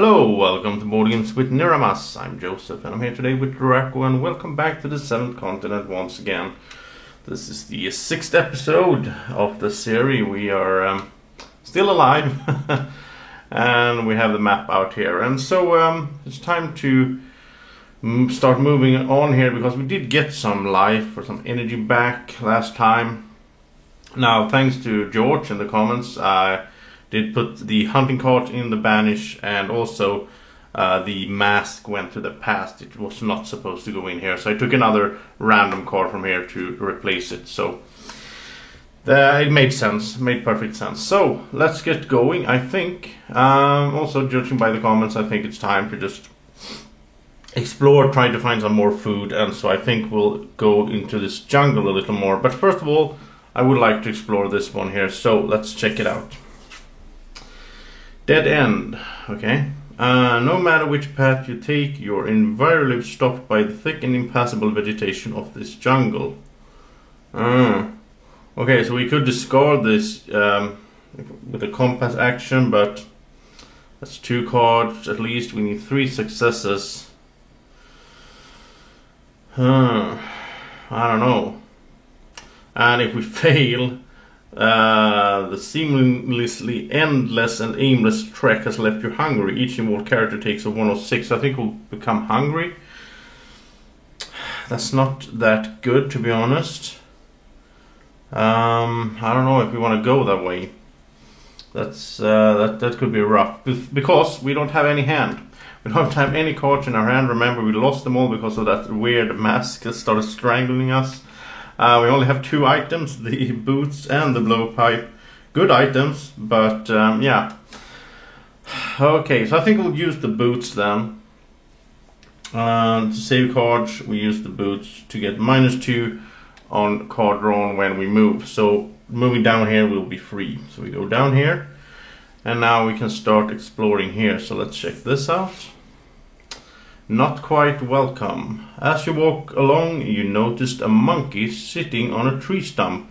Hello, welcome to Board Games with Niramas. I'm Joseph and I'm here today with Draco, and welcome back to the 7th continent once again. This is the 6th episode of the series. We are still alive and we have the map out here. And so it's time to start moving on here, because we did get some life or some energy back last time. Now, thanks to George in the comments, I did put the hunting cart in the banish, and also the mask went to the past. It was not supposed to go in here, so I took another random card from here to replace it. So it made sense, made perfect sense. So let's get going. I think, also judging by the comments, I think it's time to just explore, try to find some more food, and so I think we'll go into this jungle a little more. But first of all, I would like to explore this one here, so let's check it out. Dead end. Okay. No matter which path you take, you're invariably stopped by the thick and impassable vegetation of this jungle. Okay, so we could discard this with a compass action, but that's 2 cards at least. We need 3 successes. I don't know. And if we fail, the seamlessly endless and aimless trek has left you hungry. Each involved character takes a 1 of 6. I think we'll become hungry. That's not that good, to be honest. I don't know if we want to go that way. That could be rough, because we don't have any hand. We don't have any cards in our hand. Remember, we lost them all because of that weird mask that started strangling us. We only have 2 items, the boots and the blowpipe. Good items, but yeah. Okay, so I think we'll use the boots then. To save cards, we use the boots to get -2 on card drawn when we move. So moving down here will be free. So we go down here, and now we can start exploring here. So let's check this out. Not quite welcome. As you walk along, you noticed a monkey sitting on a tree stump.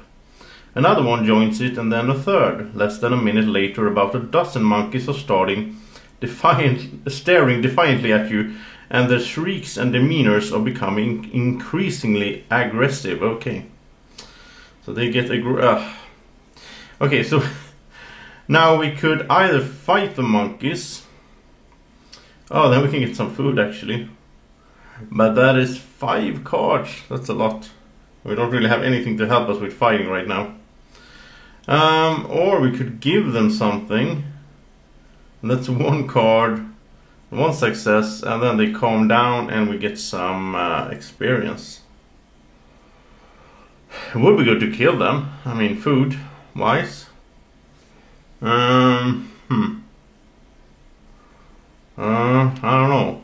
Another one joins it, and then a third. Less than a minute later, about a dozen monkeys are staring defiantly at you, and their shrieks and demeanors are becoming increasingly aggressive. Okay. So they get okay, so now we could either fight the monkeys. Oh, then we can get some food actually. But that is 5 cards. That's a lot. We don't really have anything to help us with fighting right now. Or we could give them something. And that's 1 card, 1 success, and then they calm down and we get some experience. It would be good to kill them. I mean, food wise. I don't know.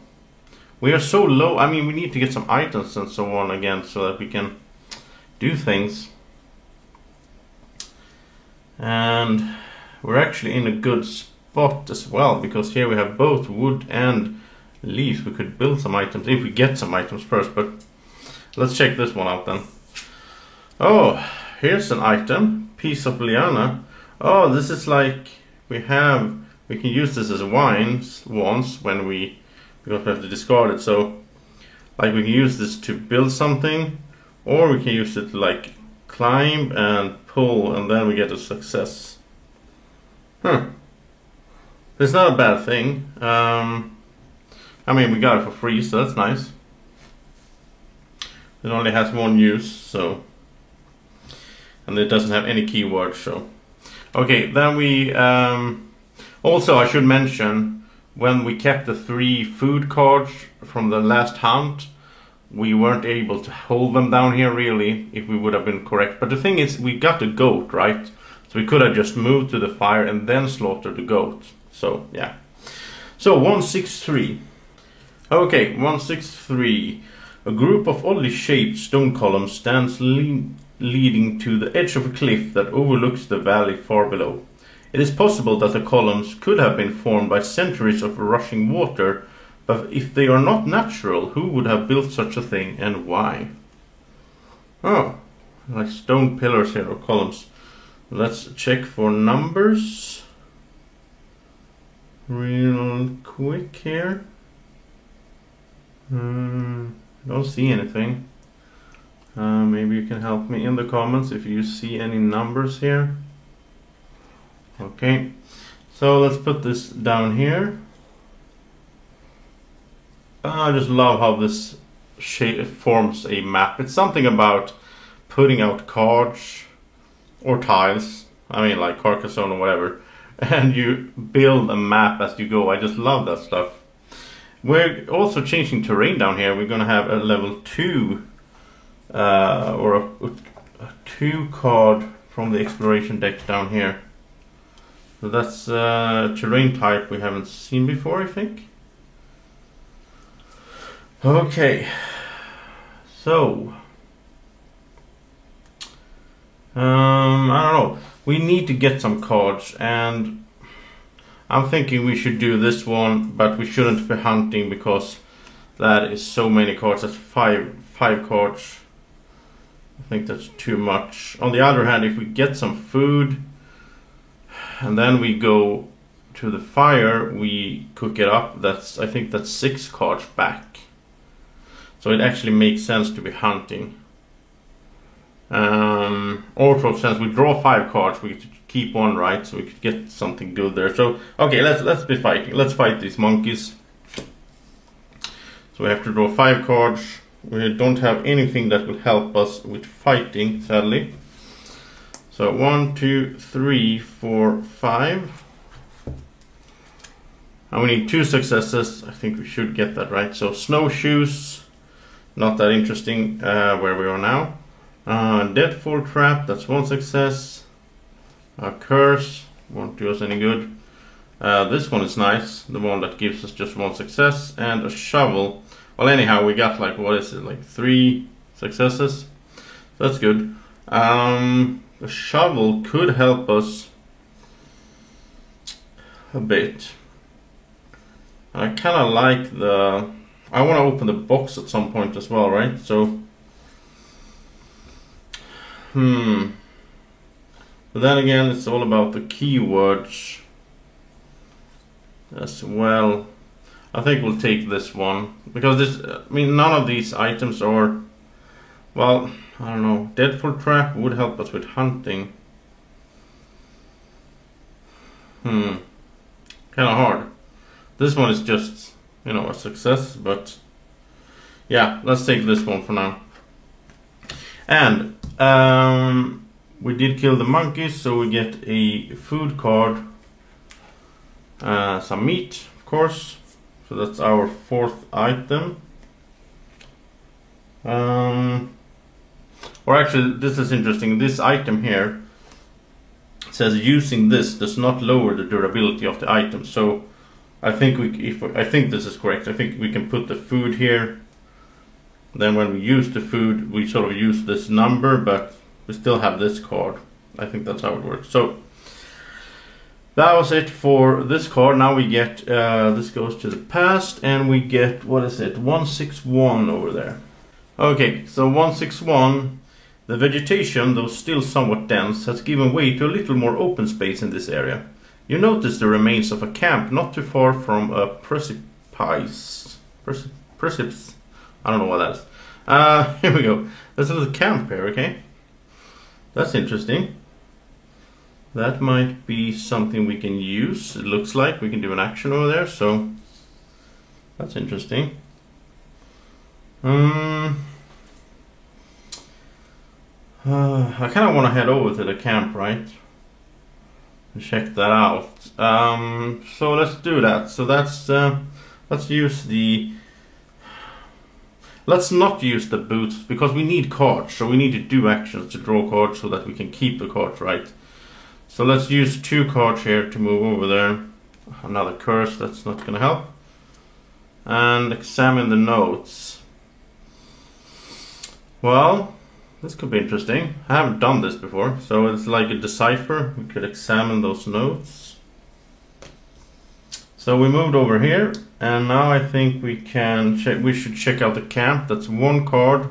We are so low. I mean, we need to get some items and so on again, so that we can do things. And we're actually in a good spot as well, because here we have both wood and leaves. We could build some items if we get some items first, but let's check this one out then. Oh, here's an item. Piece of liana. Oh, this is like we can use this as wines once when we don't have to discard it. So like we can use this to build something, or we can use it to like climb and pull, and then we get a success. It's not a bad thing. I mean, we got it for free, so that's nice. It only has 1 use, so, and it doesn't have any keywords, so okay. Then we also, I should mention, when we kept the 3 food cards from the last hunt, we weren't able to hold them down here really, if we would have been correct. But the thing is, we got the goat, right? So we could have just moved to the fire and then slaughtered the goat. So, yeah. So, 163. Okay, 163. A group of oddly shaped stone columns stands leading to the edge of a cliff that overlooks the valley far below. It is possible that the columns could have been formed by centuries of rushing water, but if they are not natural, who would have built such a thing and why? Oh, like stone pillars here, or columns. Let's check for numbers. real quick here. Don't see anything. Maybe you can help me in the comments if you see any numbers here. Okay, so let's put this down here. I just love how this shape forms a map. It's something about putting out cards or tiles, I mean like Carcassonne or whatever, and you build a map as you go. I just love that stuff. We're also changing terrain down here. We're gonna have a level 2 or a 2 card from the exploration deck down here. So that's terrain type we haven't seen before, I think. Okay, so I don't know. We need to get some cards, and I'm thinking we should do this one, but we shouldn't be hunting because that is so many cards. That's five cards. I think that's too much. On the other hand, if we get some food and then we go to the fire, we cook it up. I think that's 6 cards back. So it actually makes sense to be hunting. Also, since we draw 5 cards, we could keep 1, right? So we could get something good there. So okay, let's be fighting. Let's fight these monkeys. So we have to draw 5 cards. We don't have anything that will help us with fighting, sadly. So 1, 2, 3, 4, 5. And we need 2 successes. I think we should get that right. So snowshoes, not that interesting where we are now. Deadfall trap, that's 1 success. A curse, won't do us any good. This one is nice, the one that gives us just 1 success. And a shovel. Well, anyhow, we got like, what is it, like 3 successes. So that's good. The shovel could help us a bit. I kind of like the... I want to open the box at some point as well, right? So... But then again, it's all about the keywords as well. I think we'll take this one. Because this... I mean, none of these items are... Well, I don't know. Deadfall trap would help us with hunting. Kind of hard. This one is just, you know, a success, but yeah, let's take this one for now. And we did kill the monkeys, so we get a food card, some meat, of course. So that's our 4th item. Or actually, this is interesting. This item here says using this does not lower the durability of the item. So I think I think this is correct. I think we can put the food here. Then when we use the food, we sort of use this number, but we still have this card. I think that's how it works. So that was it for this card. Now we get this goes to the past, and we get, what is it, 161 over there. Okay, so 161. The vegetation, though still somewhat dense, has given way to a little more open space in this area. You notice the remains of a camp not too far from a precipice. Precipice. I don't know what that is. Here we go. There's a little camp here, okay? That's interesting. That might be something we can use. It looks like we can do an action over there, so that's interesting. I kind of want to head over to the camp, right? And check that out. So let's do that. So that's let's use the... Let's not use the boots because we need cards. So we need to do actions to draw cards so that we can keep the cards, right? So let's use 2 cards here to move over there. Another curse, that's not going to help. And examine the notes. Well, this could be interesting. I haven't done this before, so it's like a decipher. We could examine those notes. So we moved over here, and now I think we can check. We should check out the camp. That's 1 card,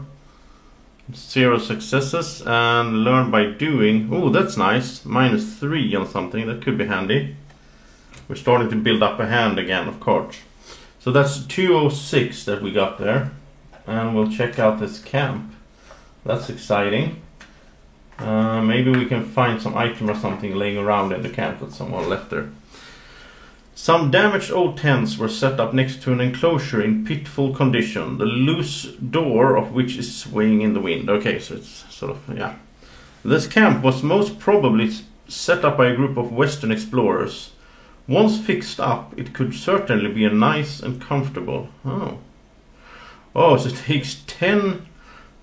0 successes, and learn by doing. Oh, that's nice. -3 on something. That could be handy. we're starting to build up a hand again of cards. So that's 206 that we got there. And we'll check out this camp. That's exciting. Maybe we can find some item or something laying around in the camp that someone left there. Some damaged old tents were set up next to an enclosure in pitiful condition, the loose door of which is swaying in the wind. Okay, so it's sort of, yeah. This camp was most probably set up by a group of Western explorers. Once fixed up, it could certainly be nice and comfortable. Oh, so it takes 10...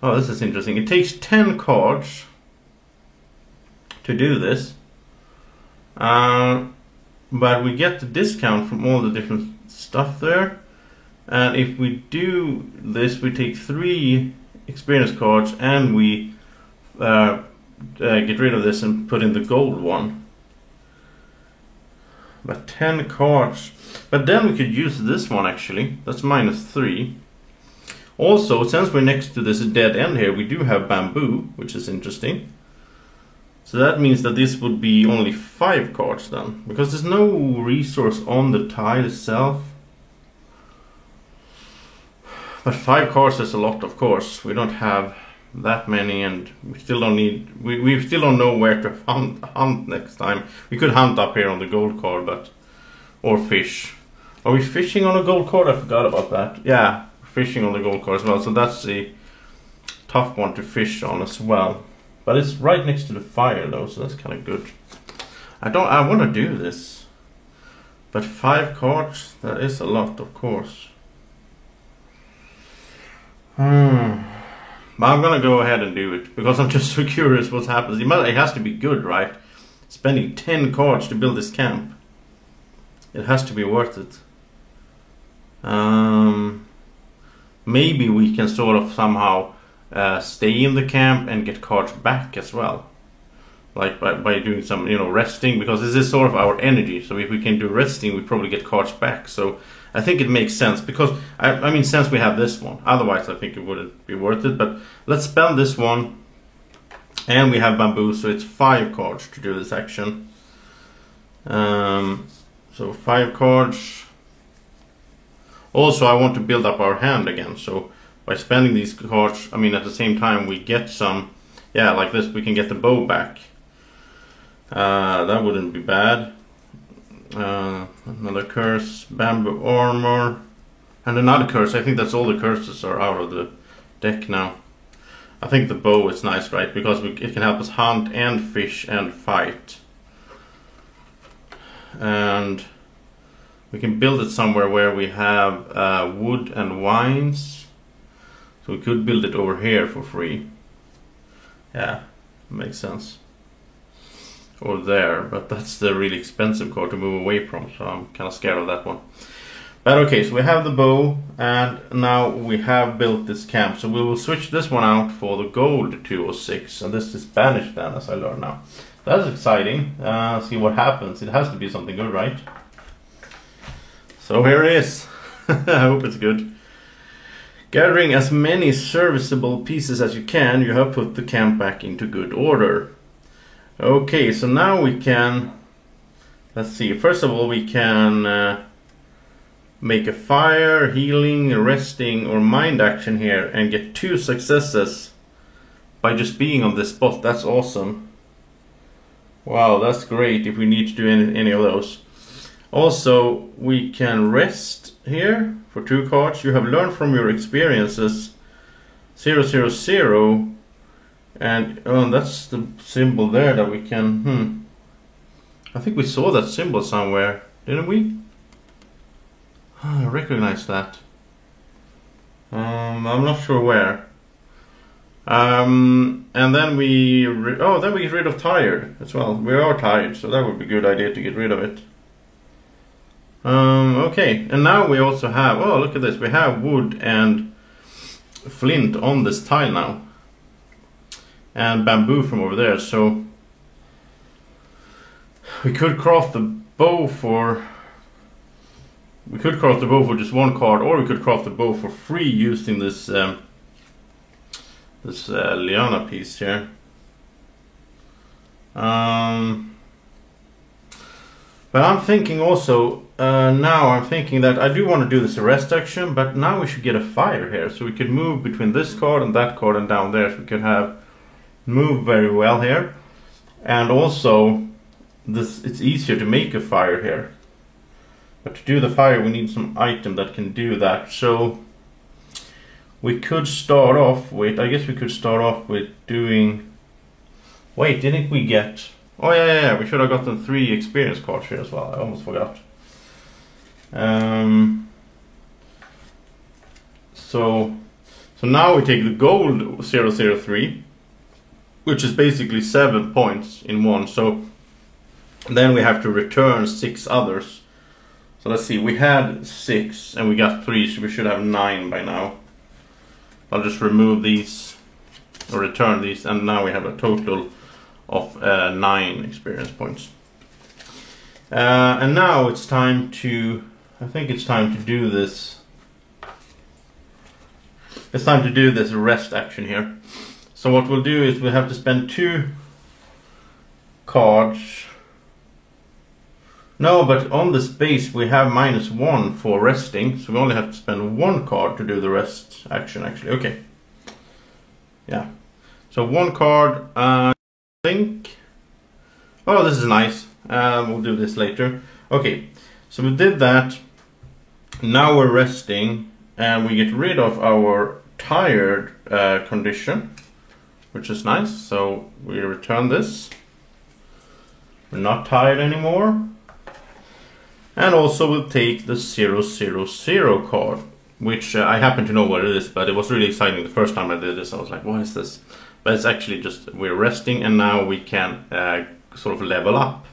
Oh, this is interesting. It takes 10 cards to do this. But we get the discount from all the different stuff there. And if we do this, we take 3 experience cards and we get rid of this and put in the gold one. But 10 cards. But then we could use this one actually. That's -3. Also, since we're next to this dead end here, we do have bamboo, which is interesting. So that means that this would be only 5 cards then, because there's no resource on the tile itself. But 5 cards is a lot, of course. We don't have that many, and we still don't need. We still don't know where to hunt next time. We could hunt up here on the gold card, or fish. Are we fishing on a gold card? I forgot about that. Yeah, fishing on the gold card as well. So that's a tough one to fish on as well. But it's right next to the fire though, so that's kind of good. I want to do this. But 5 cards, that is a lot, of course. But I'm gonna go ahead and do it, because I'm just so curious what happens. It has to be good, right? Spending 10 cards to build this camp. It has to be worth it. Maybe we can sort of somehow stay in the camp and get cards back as well, like by doing some, resting, because this is sort of our energy. So if we can do resting, we probably get cards back. So I think it makes sense, because I mean, since we have this one, otherwise I think it wouldn't be worth it. But let's spend this one, and we have bamboo, so it's 5 cards to do this action. So 5 cards. Also, I want to build up our hand again, so by spending these cards, I mean, at the same time we get some, like this, we can get the bow back. That wouldn't be bad. Another curse, bamboo armor, and another curse. I think that's all the curses are out of the deck now. I think the bow is nice, right? Because it can help us hunt and fish and fight. And we can build it somewhere where we have wood and vines. So we could build it over here for free. Yeah, makes sense. Or there, but that's the really expensive card to move away from, so I'm kind of scared of that one. But okay, so we have the bow, and now we have built this camp. So we will switch this one out for the gold 206, and this is banished then, as I learn now. That's exciting. See what happens. It has to be something good, right? So here it is. I hope it's good. Gathering as many serviceable pieces as you can, you have put the camp back into good order. Okay, so now we can, let's see, first of all we can make a fire, healing, resting, or mind action here and get 2 successes by just being on this spot. That's awesome. Wow, that's great if we need to do any of those. Also, we can rest here for 2 cards. You have learned from your experiences 000, and that's the symbol there that we can. I think we saw that symbol somewhere, didn't we? I recognize that. I'm not sure where. And then we then we get rid of tired as well. We are tired, so that would be a good idea to get rid of it. Okay, and now we also have, oh look at this, we have wood and flint on this tile now, and bamboo from over there, so we could craft the bow for just 1 card, or we could craft the bow for free using this liana piece But I'm thinking also, now I'm thinking that I do want to do this arrest action, but now we should get a fire here. So we could move between this card and that card and down there. So we could have move very well here. And also, it's easier to make a fire here. But to do the fire, we need some item that can do that. So we could start off with, I guess we could start off with doing, wait, didn't we get, oh yeah, we should have gotten 3 experience cards here as well. I almost forgot. So now we take the gold 003, which is basically 7 points in one. So then we have to return 6 others. So let's see, we had 6 and we got 3, so we should have 9 by now. I'll just remove these or return these, and now we have a total of 9 experience points. And now it's time to, I think it's time to do this. It's time to do this arrest action here. So what we'll do is we'll have to spend 2 cards. No, but on the space we have -1 for resting, so we only have to spend 1 card to do the rest action actually. Okay. Yeah. So 1 card, I think. Oh, this is nice. We'll do this later. Okay, so we did that. Now we're resting and we get rid of our tired condition, which is nice. So we return this. We're not tired anymore. And also we'll take the 000 card, which I happen to know what it is, but it was really exciting the first time I did this. I was like, what is this? But it's actually just, we're resting and now we can sort of level up.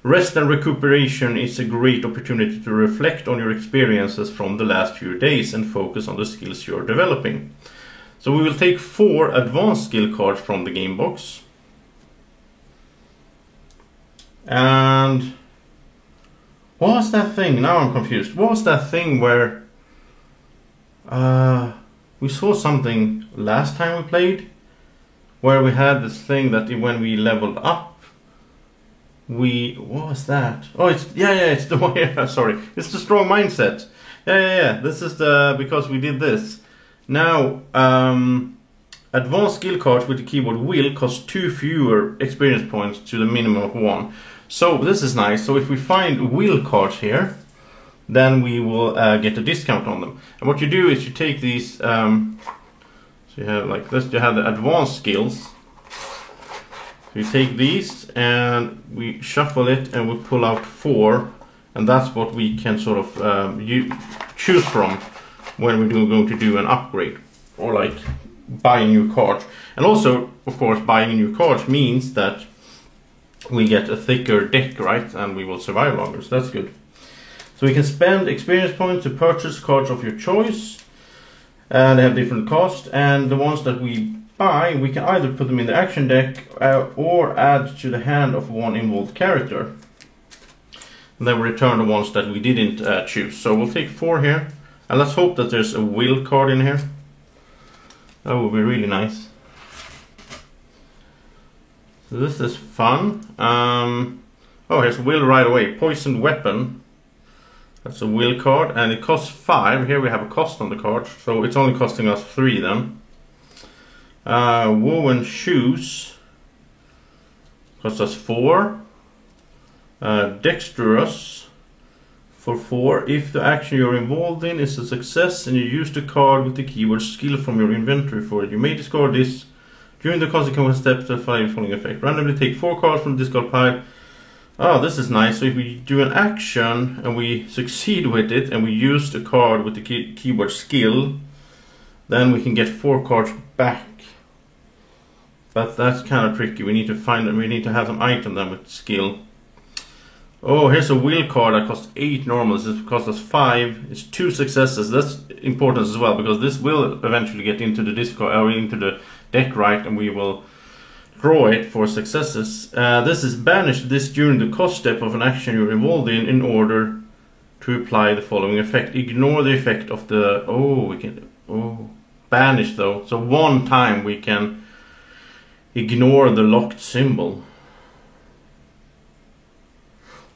Rest and recuperation is a great opportunity to reflect on your experiences from the last few days and focus on the skills you're developing. So we will take 4 advanced skill cards from the game box. And what was that thing? Now I'm confused. What was that thing where we saw something last time we played, where we had this thing that when we leveled up, what was that? Oh, it's it's the one. Yeah, sorry, it's the strong mindset. Yeah. This is because we did this. Now, advanced skill cards with the keyword will cost 2 fewer experience points to the minimum of 1. So this is nice. So if we find will cards here, then we will get a discount on them. And what you do is you take these. So you have like this. You have the advanced skills. So you take these and we shuffle it and we pull out 4, and that's what we can sort of choose from when we're going to do an upgrade or like buy new cards. And also, of course, buying new cards means that we get a thicker deck, right? And we will survive longer, so that's good. So we can spend experience points to purchase cards of your choice, and they have different costs. And the ones that we buy, we can either put them in the action deck or add to the hand of one involved character. And then we return the ones that we didn't choose. So we'll take 4 here, and let's hope that there's a will card in here. That would be really nice. So this is fun. Oh, here's will right away. Poisoned weapon. That's a will card, and it costs 5. Here we have a cost on the card, so it's only costing us 3 then. Woven shoes costs us 4. Dexterous for 4. If the action you're involved in is a success and you use the card with the keyword skill from your inventory for it, you may discard this during the consequence steps to apply the following effect. Randomly take 4 cards from the discard pile. Oh, this is nice. So if we do an action and we succeed with it and we use the card with the keyword skill, then we can get 4 cards back. But that's kind of tricky. We need to find them. We need to have some item then with skill. Oh, here's a will card that costs 8 normal. This costs us 5. It's 2 successes. That's important as well, because this will eventually get into the discard or into the deck, right? And we will draw it for successes. This is banished this during the cost step of an action you're involved in order to apply the following effect. Ignore the effect of the banish though. So 1 time we can ignore the locked symbol.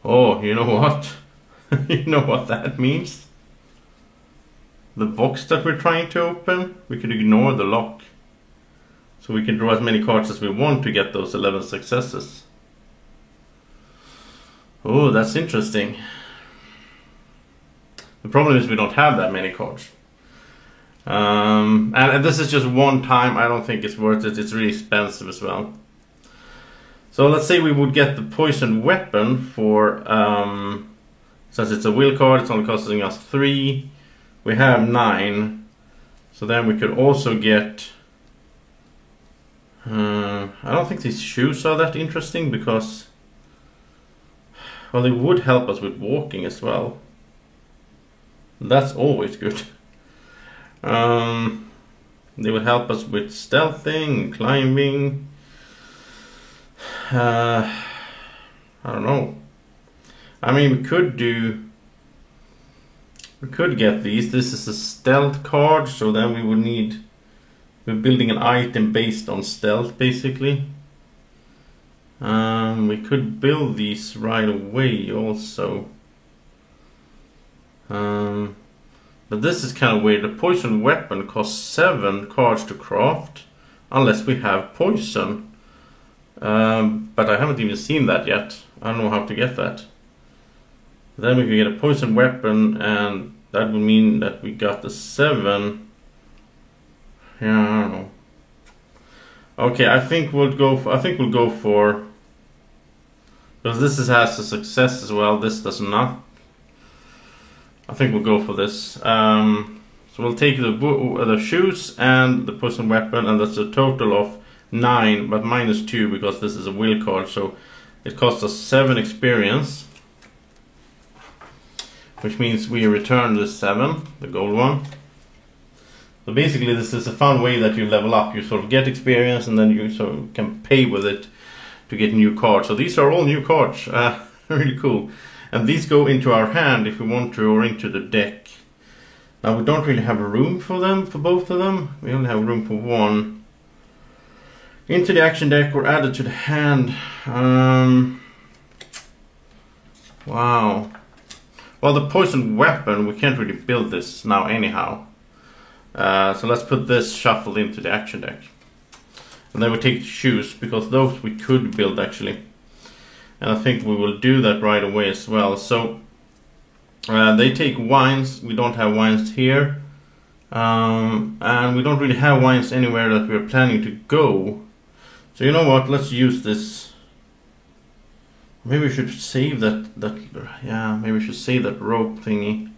Oh, you know what? You know what that means? The box that we're trying to open, we could ignore the lock. So we can draw as many cards as we want to get those 11 successes. Oh, that's interesting. The problem is we don't have that many cards. And this is just one time. I don't think it's worth it. It's really expensive as well. So let's say we would get the poison weapon for, since it's a will card, it's only costing us 3. We have 9. So then we could also get, I don't think these shoes are that interesting because, well, they would help us with walking as well. That's always good. They would help us with stealthing, climbing. I don't know. I mean, we could get these. This is a stealth card, so then we would need, we're building an item based on stealth basically. We could build these right away also. But this is kind of weird. The poison weapon costs 7 cards to craft, unless we have poison. But I haven't even seen that yet. I don't know how to get that. Then we can get a poison weapon, and that would mean that we got the 7. Yeah, I don't know. Okay, I think we'll go for. Because this has a success as well. This does not. I think we'll go for this. So we'll take the shoes and the poison weapon, and that's a total of 9, but minus 2 because this is a will card. So it costs us 7 experience, which means we return the 7, the gold one. So basically, this is a fun way that you level up. You sort of get experience, and then you sort of can pay with it to get new cards. So these are all new cards. Really cool. And these go into our hand if we want to, or into the deck. Now we don't really have a room for them, for both of them. We only have room for one. Into the action deck or added to the hand. Wow. Well, the poison weapon, we can't really build this now anyhow. So let's put this shuffled into the action deck. And then we take the shoes, because those we could build actually. And I think we will do that right away as well. So they take wines. We don't have wines here. And we don't really have wines anywhere that we're planning to go. So you know what? Let's use this. Maybe we should save that yeah, maybe we should save that rope thingy.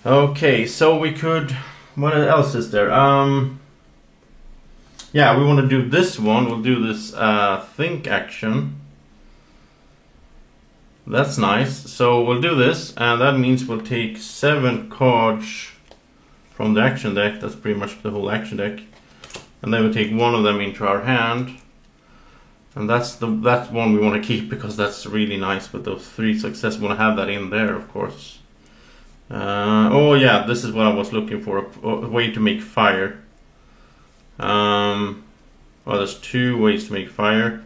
Okay, so we could, what else is there? Yeah, we want to do this one. We'll do this think action. That's nice. So we'll do this, and that means we'll take 7 cards from the action deck. That's pretty much the whole action deck. And then we'll take one of them into our hand. And that's one we want to keep, because that's really nice with those 3 successes. We want to have that in there, of course. Oh yeah, this is what I was looking for, a way to make fire. Well, there's 2 ways to make fire.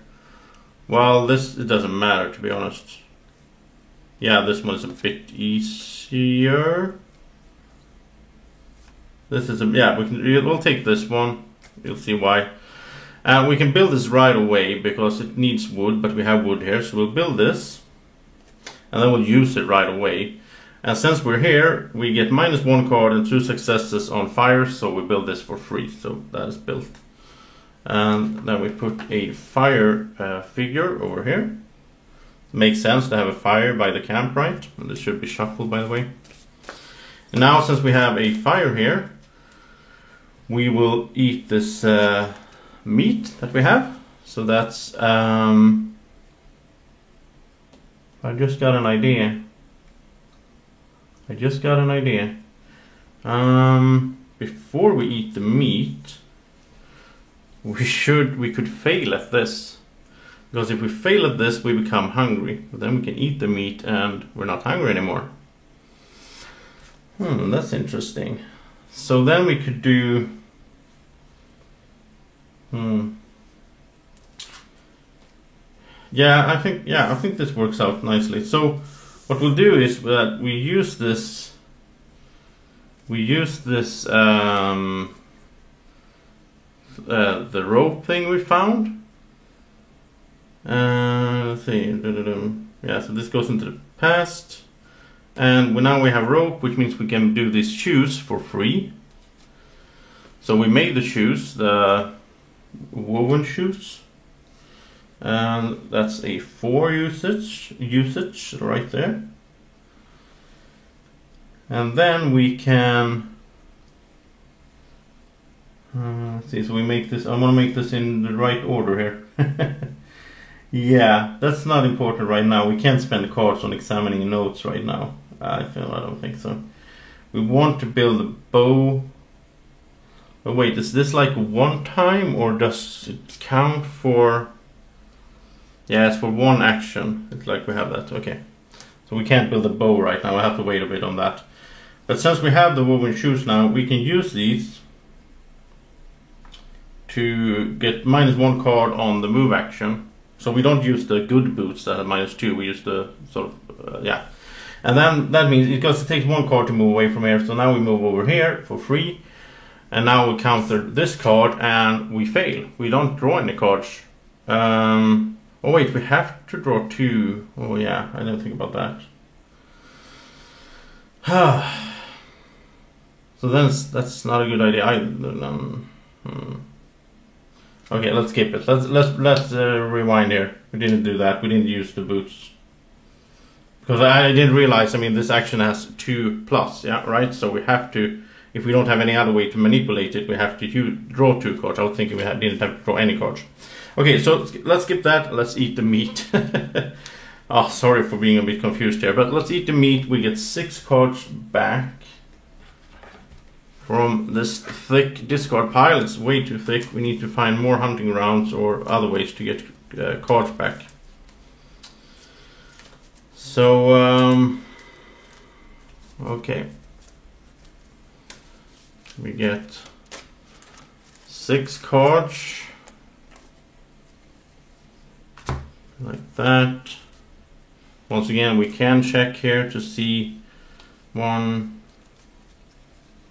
Well, it doesn't matter, to be honest. Yeah, this one is a bit easier. This is we'll take this one. You'll see why. And we can build this right away because it needs wood, but we have wood here, so we'll build this, and then we'll use it right away. And since we're here, we get -1 card and 2 successes on fire, so we build this for free. So that is built. And then we put a fire figure over here. Makes sense to have a fire by the camp, right? And this should be shuffled, by the way. And now, since we have a fire here, we will eat this meat that we have. So that's I just got an idea. Before we eat the meat, we could fail at this. Because if we fail at this, we become hungry. But then we can eat the meat and we're not hungry anymore. That's interesting. So then we could do Yeah, I think this works out nicely. So what we'll do is that we use this the rope thing we found. Let's see. Yeah, so this goes into the past, and now we have rope, which means we can do these shoes for free. So we made the shoes, the woven shoes, and that's a 4 usage right there. And then we can let's see, so we make this, I want to make this in the right order here. Yeah, that's not important right now. We can't spend cards on examining notes right now. I don't think so. We want to build a bow. But wait, is this like one time, or does it count for... Yeah, it's for one action. It's like we have that, okay. So we can't build a bow right now, I have to wait a bit on that. But since we have the woven shoes now, we can use these to get -1 card on the move action. So we don't use the good boots that are -2, we use the sort of, yeah. And then that means, because it takes 1 card to move away from here, so now we move over here for free. And now we counter this card and we fail. We don't draw any cards. Oh wait, we have to draw 2. Oh yeah, I didn't think about that. So then that's not a good idea either. Okay, let's skip it. Let's rewind here. We didn't do that. We didn't use the boots because I didn't realize. I mean, this action has 2+, yeah, right? So we have to, if we don't have any other way to manipulate it, we have to draw 2 cards. I was thinking we didn't have to draw any cards. Okay, so let's skip that. Let's eat the meat. Oh, sorry for being a bit confused here, but let's eat the meat. We get 6 cards back from this thick discard pile. It's way too thick. We need to find more hunting rounds or other ways to get cards back. So, okay. We get 6 cards. Like that. Once again, we can check here to see 1,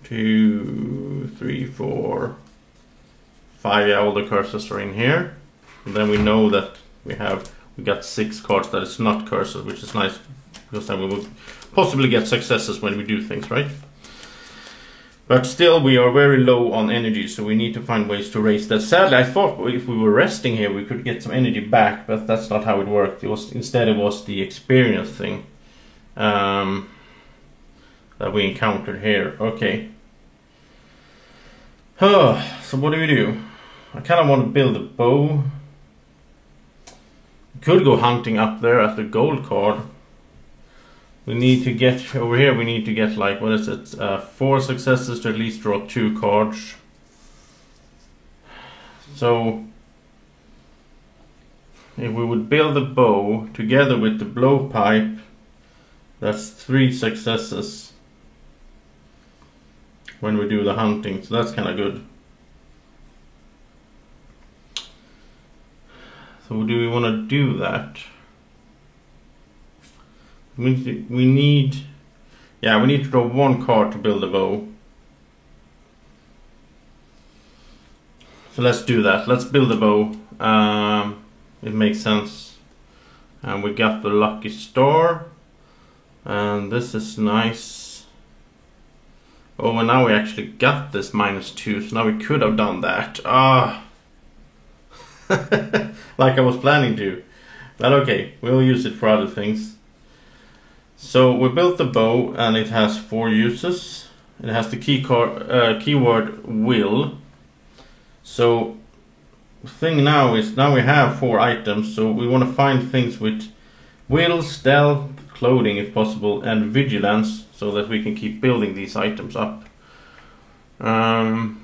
2, 3, 4, 5. Yeah, all the cursors are in here. And then we know that we got 6 cards that is not cursor, which is nice because then we will possibly get successes when we do things, right? But still, we are very low on energy, so we need to find ways to raise that. Sadly, I thought if we were resting here, we could get some energy back, but that's not how it worked. Instead, it was the experience thing that we encountered here. Okay. So what do? I kind of want to build a bow. Could go hunting up there as the gold card. We need to get over here. We need to get, like, what is it? 4 successes to at least draw 2 cards. So if we would build a bow together with the blowpipe, that's 3 successes when we do the hunting. So that's kind of good. So do we want to do that? We need to draw 1 card to build a bow. So let's do that. Let's build a bow. It makes sense. And we got the lucky star. And this is nice. Oh, and now we actually got this -2. So now we could have done that. Like I was planning to. But okay, we'll use it for other things. So we built the bow and it has 4 uses. It has the keyword will. So the thing now is, now we have 4 items, so we want to find things with will, stealth, clothing if possible, and vigilance, so that we can keep building these items up. And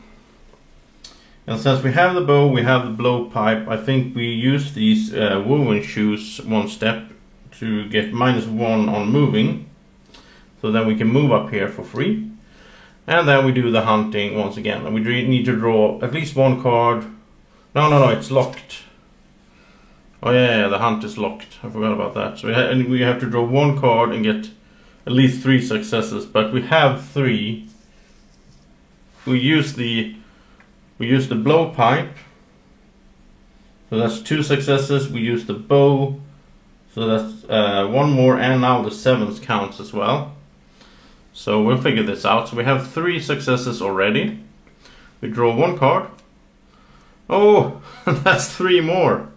since we have the bow, we have the blowpipe, I think we use these woven shoes 1 step to get -1 on moving. So then we can move up here for free. And then we do the hunting once again. And we need to draw at least 1 card. No, it's locked. Oh yeah, the hunt is locked. I forgot about that. So we have to draw one card and get at least 3 successes. But we have 3. We use the blowpipe. So that's 2 successes. We use the bow. So that's 1 more, and now the 7th counts as well. So we'll figure this out. So we have 3 successes already. We draw 1 card. Oh, that's 3 more.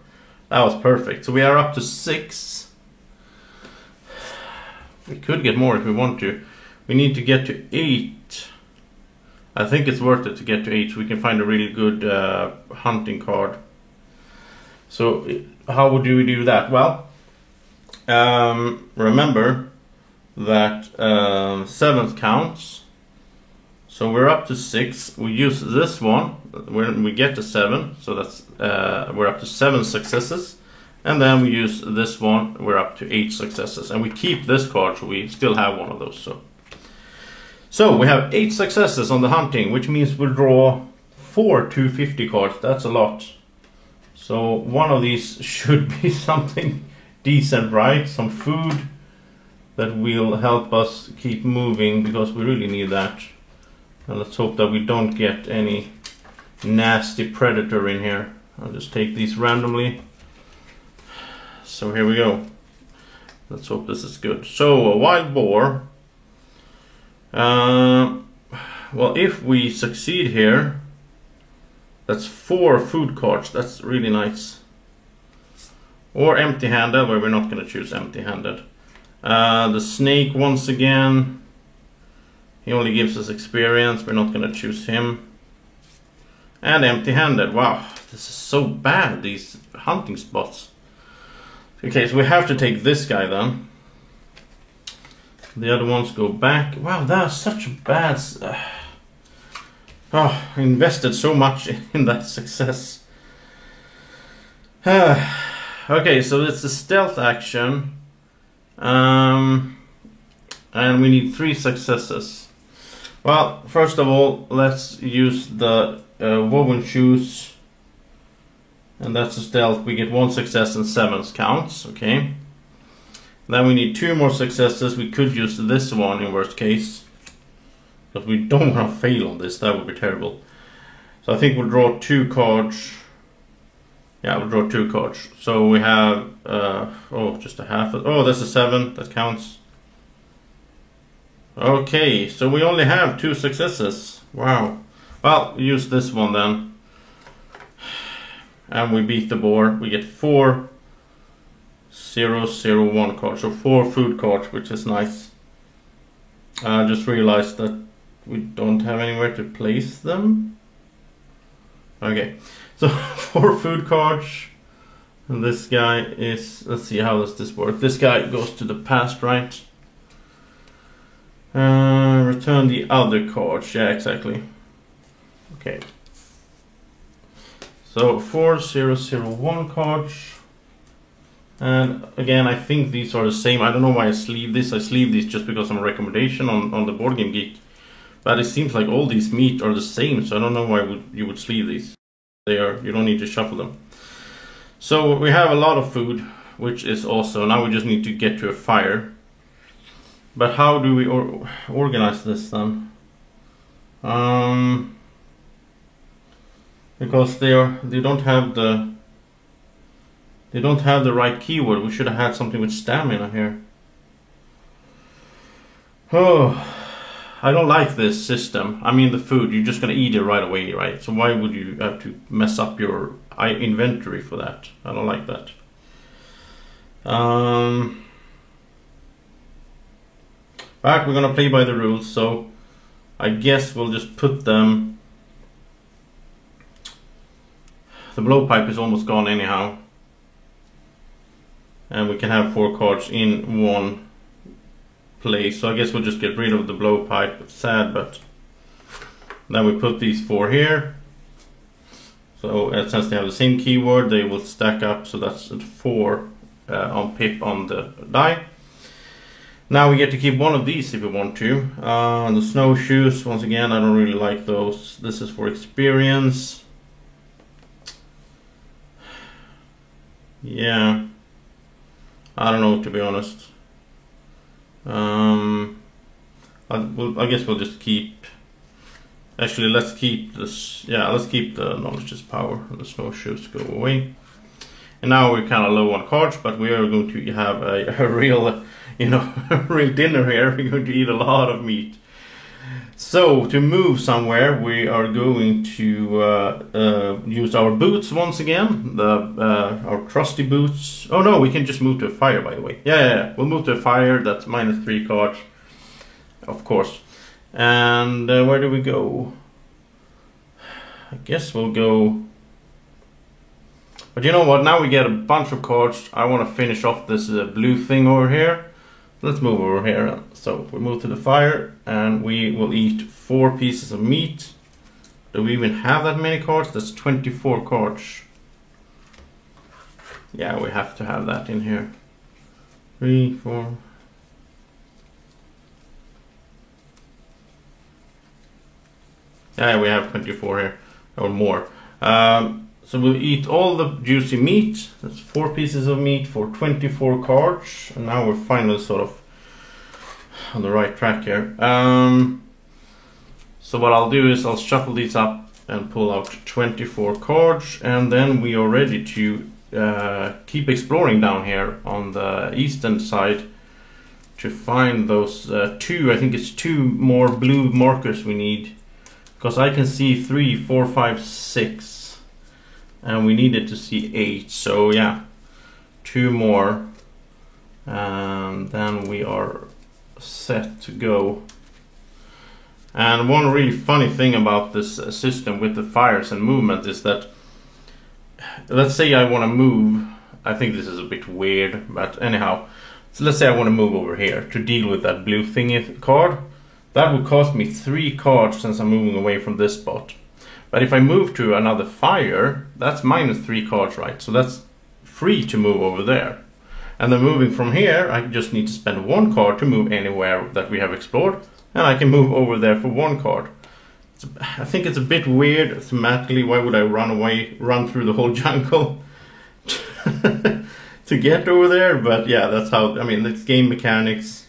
That was perfect. So we are up to 6. We could get more if we want to. We need to get to 8. I think it's worth it to get to 8 so we can find a really good hunting card. So how do we do that? Well, remember that 7th counts. So we're up to 6. We use this one when we get to 7. So that's we're up to 7 successes. And then we use this one. We're up to 8 successes. And we keep this card, so we still have one of those. So we have 8 successes on the hunting, which means we'll draw 4 250 cards. That's a lot. So one of these should be something decent, right? Some food that will help us keep moving, because we really need that. And let's hope that we don't get any nasty predator in here. I'll just take these randomly. So here we go. Let's hope this is good. So a wild boar. Well, if we succeed here, that's 4 food cards. That's really nice. Or empty-handed, where we're not going to choose empty-handed. The snake, once again, he only gives us experience. We're not going to choose him. And empty-handed. Wow, this is so bad, these hunting spots. Okay, so we have to take this guy then. The other ones go back. Wow, that's such a bad... I invested so much in that success. Okay, so it's a stealth action. And we need 3 successes. Well, first of all, let's use the woven shoes. And that's a stealth. We get 1 success and 7 counts. Okay. Then we need 2 more successes. We could use this one in worst case, but we don't want to fail on this. That would be terrible. So I think we'll draw 2 cards. Yeah, we'll draw 2 cards. So we have just a half. Oh, that's a 7. That counts. Okay, so we only have 2 successes. Wow. Well, we use this one then. And we beat the boar. We get 4 001 cards. So 4 food cards, which is nice. I just realized that we don't have anywhere to place them. Okay, so 4 food cards. And this guy is, let's see, how does this work? This guy goes to the past, right? Return the other cards. Yeah, exactly. Okay. So 4 001 cards. And again, I think these are the same. I don't know why I sleeve this. I sleeve these just because I'm a recommendation on the Board Game Geek. But it seems like all these meat are the same, so I don't know why you would sleeve these. You don't need to shuffle them. So we have a lot of food, which is awesome. Now we just need to get to a fire. But how do we organize this then? Because they don't have the right keyword. We should have had something with stamina here. Oh, I don't like this system. I mean, the food, you're just gonna eat it right away, right? So why would you have to mess up your inventory for that? I don't like that. But we're gonna play by the rules, so I guess we'll just put them. The blowpipe is almost gone anyhow. And we can have 4 cards in one place. So I guess we'll just get rid of the blowpipe. It's sad, but then we put these 4 here. So since they have the same keyword, they will stack up. So that's 4 on pip on the die. Now we get to keep one of these if we want to. The snowshoes, once again, I don't really like those. This is for experience. Yeah, I don't know, to be honest. I guess we'll just keep. Actually, let's keep this. Yeah, let's keep the knowledge is power. The snowshoes go away. And now we're kind of low on cards, but we are going to have a real, a real dinner here. We're going to eat a lot of meat. So to move somewhere, we are going to use our boots once again. Our trusty boots. Oh no, we can just move to a fire, by the way. Yeah. We'll move to a fire. That's -3 cards, of course. And where do we go? I guess we'll go. But you know what? Now we get a bunch of cards. I want to finish off this blue thing over here. Let's move over here. So we move to the fire and we will eat 4 pieces of meat. Do we even have that many cards? That's 24 cards. Yeah, we have to have that in here. 3, 4. Yeah, we have 24 here, or more. So we'll eat all the juicy meat. That's 4 pieces of meat for 24 cards. And now we're finally sort of on the right track here. So what I'll do is I'll shuffle these up and pull out 24 cards. And then we are ready to keep exploring down here on the eastern side to find those 2, I think it's 2 more blue markers we need. Because I can see 3, 4, 5, 6. And we needed to see 8. So yeah, 2 more. And then we are set to go. And one really funny thing about this system with the fires and movement is that, let's say I want to move. I think this is a bit weird, but anyhow. So let's say I want to move over here to deal with that blue thingy card. That would cost me 3 cards since I'm moving away from this spot. But if I move to another fire, that's -3 cards, right? So that's free to move over there. And then moving from here, I just need to spend 1 card to move anywhere that we have explored. And I can move over there for 1 card. I think it's a bit weird thematically. Why would I run through the whole jungle to get over there? But yeah, that's how, I mean, it's game mechanics.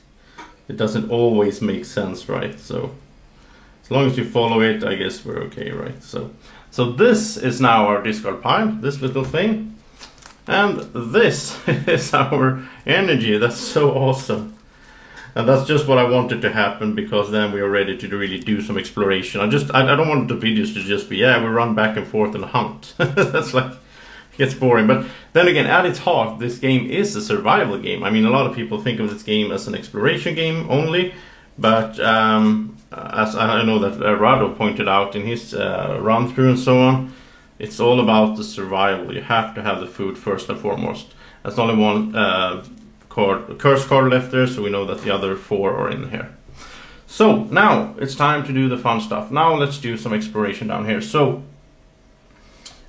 It doesn't always make sense, right? So as long as you follow it, I guess we're okay, right? So this is now our discard pile, this little thing. And this is our energy. That's so awesome. And that's just what I wanted to happen, because then we are ready to really do some exploration. I don't want the videos to just be, yeah, we run back and forth and hunt. That's like, it gets boring. But then again, at its heart, this game is a survival game. I mean, a lot of people think of this game as an exploration game only, but as I know that Rado pointed out in his run through and so on, it's all about the survival. You have to have the food first and foremost. There's only one curse card left there, so we know that the other 4 are in here. So now it's time to do the fun stuff. Now let's do some exploration down here. So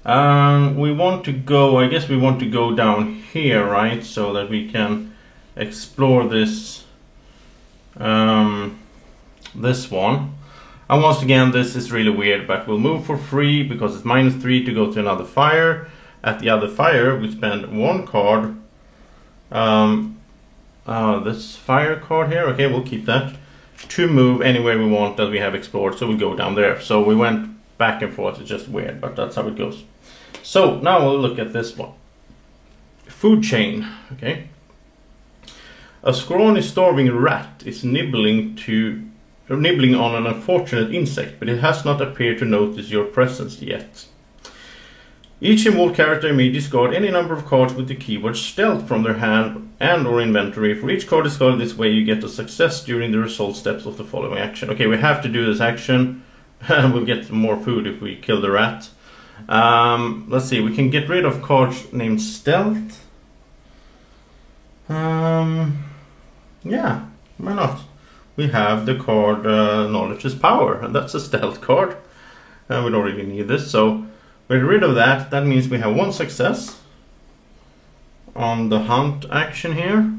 we want to go, I guess we want to go down here, right? So that we can explore this this one. And once again, this is really weird, but we'll move for free because it's -3 to go to another fire. At the other fire, we spend 1 card. This fire card here, okay, we'll keep that. To move anywhere we want that we have explored, so we go down there. So we went back and forth, it's just weird, but that's how it goes. So now we'll look at this one. Food chain, okay. A scrawny, starving rat is nibbling on an unfortunate insect, but it has not appeared to notice your presence yet. Each involved character may discard any number of cards with the keyword stealth from their hand and or inventory. For each card discarded this way, you get a success during the result steps of the following action. Okay, we have to do this action. We'll get some more food if we kill the rat. Let's see, we can get rid of cards named stealth. Yeah, why not? We have the card knowledge is power, and that's a stealth card. We don't really need this, so we're rid of that. That means we have 1 success on the hunt action here.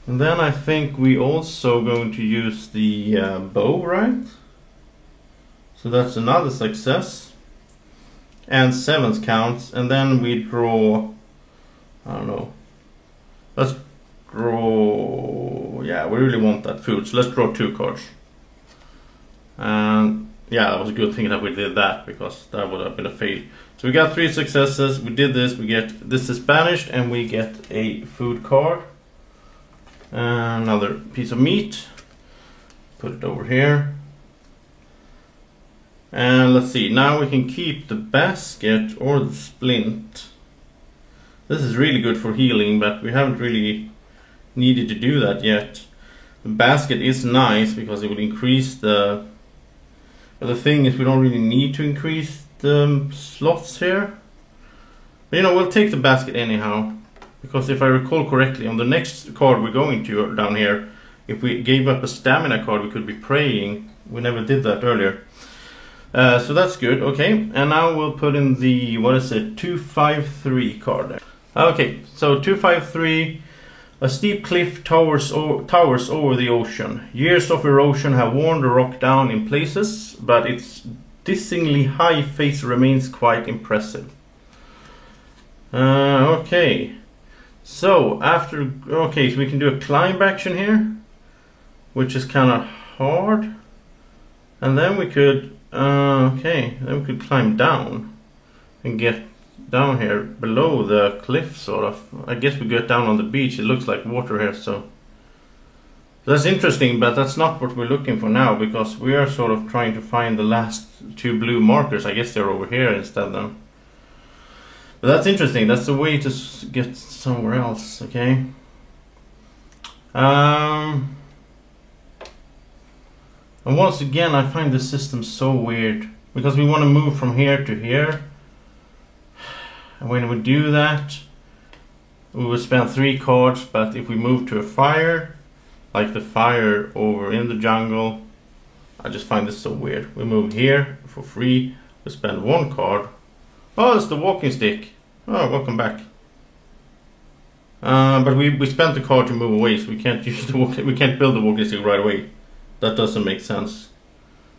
And then I think we also going to use the bow, right? So that's another success. And 7 counts, and then we draw I don't know. Let's draw... Yeah, we really want that food, so let's draw 2 cards. And yeah, that was a good thing that we did that, because that would have been a fail. So we got 3 successes, we did this, we get... This is banished, and we get a food card. Another piece of meat. Put it over here. And let's see, now we can keep the basket or the splint. This is really good for healing, but we haven't really needed to do that yet. The basket is nice because it will increase the... But the thing is, we don't really need to increase the slots here. But you know, we'll take the basket anyhow. Because if I recall correctly, on the next card we're going to down here, if we gave up a stamina card, we could be praying. We never did that earlier. So that's good, okay. And now we'll put in the, what is it, 253 card there. Okay, so 253, a steep cliff towers over the ocean. Years of erosion have worn the rock down in places, but its dizzyingly high face remains quite impressive. Okay, so after, okay, so we can do a climb action here, which is kind of hard. And then we could... okay, then we could climb down and get down here below the cliff, sort of. I guess we get down on the beach. It looks like water here, so that's interesting, but that's not what we're looking for now, because we are sort of trying to find the last 2 blue markers. I guess they're over here instead then. But that's interesting. That's the way to get somewhere else, okay? And once again, I find the system so weird, because we want to move from here to here. And when we do that, we will spend 3 cards, but if we move to a fire, like the fire over in the jungle, I just find this so weird. We move here for free, we spend 1 card. Oh, it's the walking stick. Oh, welcome back. But we spent the card to move away, so we can't use the we can't build the walking stick right away. That doesn't make sense.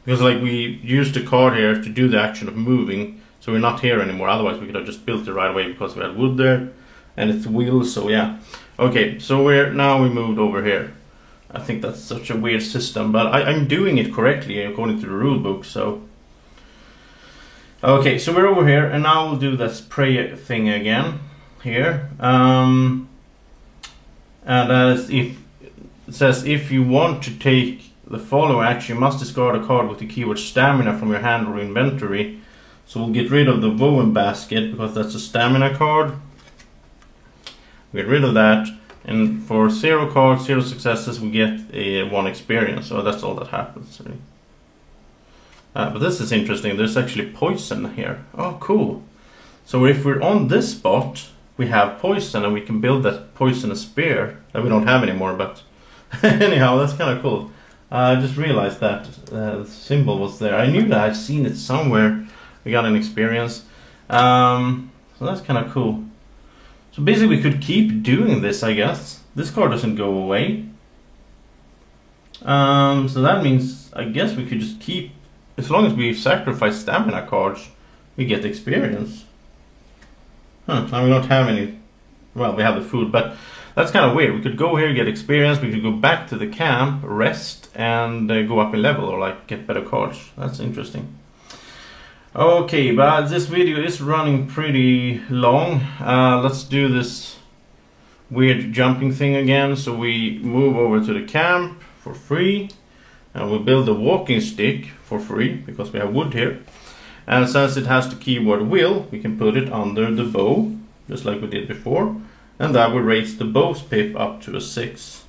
Because like we used the card here to do the action of moving, so we're not here anymore. Otherwise we could have just built it right away because we had wood there and it's wheels, so yeah. Okay, so we moved over here. I think that's such a weird system, but I'm doing it correctly according to the rule book, so. Okay, so we're over here, and now we'll do this pray thing again here. And as if it says, if you want to take the follow action, you must discard a card with the keyword stamina from your hand or inventory. So we'll get rid of the Woven basket because that's a stamina card. Get rid of that, and for 0 cards, 0 successes, we get a 1 experience. So that's all that happens. Really. But this is interesting. There's actually poison here. Oh, cool. So if we're on this spot, we have poison, and we can build that poisonous spear that we don't have anymore. But anyhow, that's kind of cool. I just realized that the symbol was there. I knew that I'd seen it somewhere. We got an experience. So that's kind of cool. So basically we could keep doing this, I guess. This card doesn't go away. So that means, I guess we could just keep, as long as we sacrifice stamina cards, we get experience. Now we don't have any, well, we have the food, but that's kind of weird. We could go here, get experience, we could go back to the camp, rest, and go up in level, or like get better cards. That's interesting. Okay, but this video is running pretty long. Let's do this weird jumping thing again. So we move over to the camp for free, and we build a walking stick for free because we have wood here. And since it has the keyword will, we can put it under the bow, just like we did before, and that will raise the bow's pip up to a 6.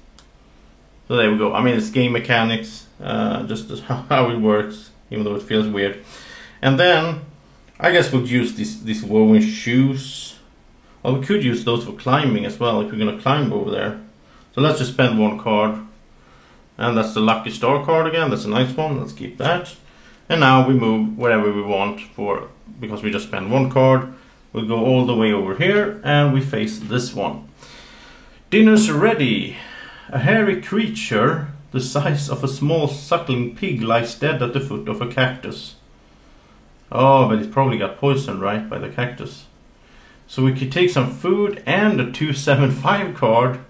So there we go. I mean, it's game mechanics, just how it works, even though it feels weird. And then, I guess we'll use these woven shoes. Well, we could use those for climbing as well, if we're going to climb over there. So let's just spend 1 card. And that's the Lucky Star card again, that's a nice one, let's keep that. And now we move wherever we want, because we just spent 1 card. We'll go all the way over here, and we face this one. Dinner's ready. A hairy creature the size of a small suckling pig lies dead at the foot of a cactus. Oh, but it's probably got poisoned, right, by the cactus. So we could take some food and a 275 card.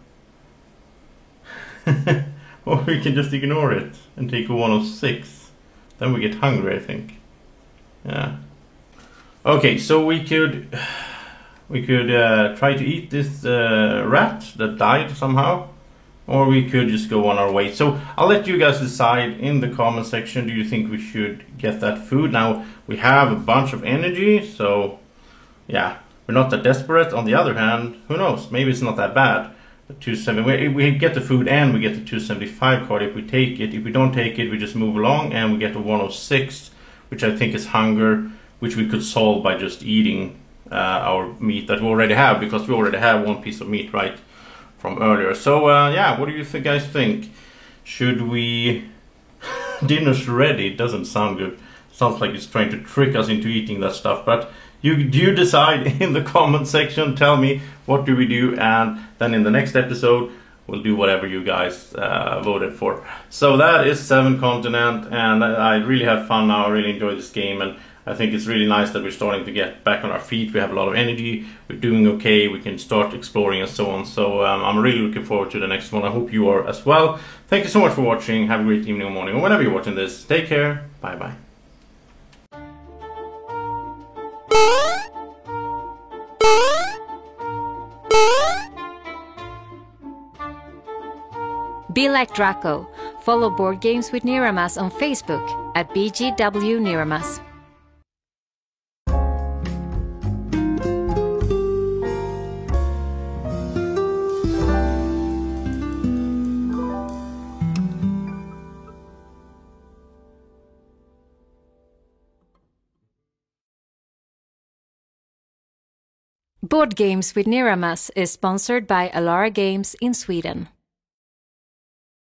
Or we can just ignore it and take a 106. Then we get hungry, I think. Yeah. Okay, so we could try to eat this rat that died somehow, or we could just go on our way. So I'll let you guys decide in the comment section. Do you think we should get that food? Now we have a bunch of energy, so yeah, we're not that desperate. On the other hand, who knows? Maybe it's not that bad. The 270, we get the food and we get the 275 card if we take it. If we don't take it, we just move along and we get the 106, which I think is hunger, which we could solve by just eating our meat that we already have, because we already have one piece of meat right from earlier. So yeah, what do you guys think? Should we... Dinner's ready. It doesn't sound good. Sounds like it's trying to trick us into eating that stuff, but you decide in the comment section. Tell me, what do we do, and then in the next episode we'll do whatever you guys voted for. So that is 7th Continent, and I really had fun now. I really enjoyed this game, and I think it's really nice that we're starting to get back on our feet. We have a lot of energy, we're doing okay, we can start exploring and so on. So I'm really looking forward to the next one. I hope you are as well. Thank you so much for watching. Have a great evening or morning, or whenever you're watching this. Take care. Bye bye. Be like Draco. Follow Board Games with Niramas on Facebook at BGW Niramas. Board Games with Niramas is sponsored by Alara Games in Sweden.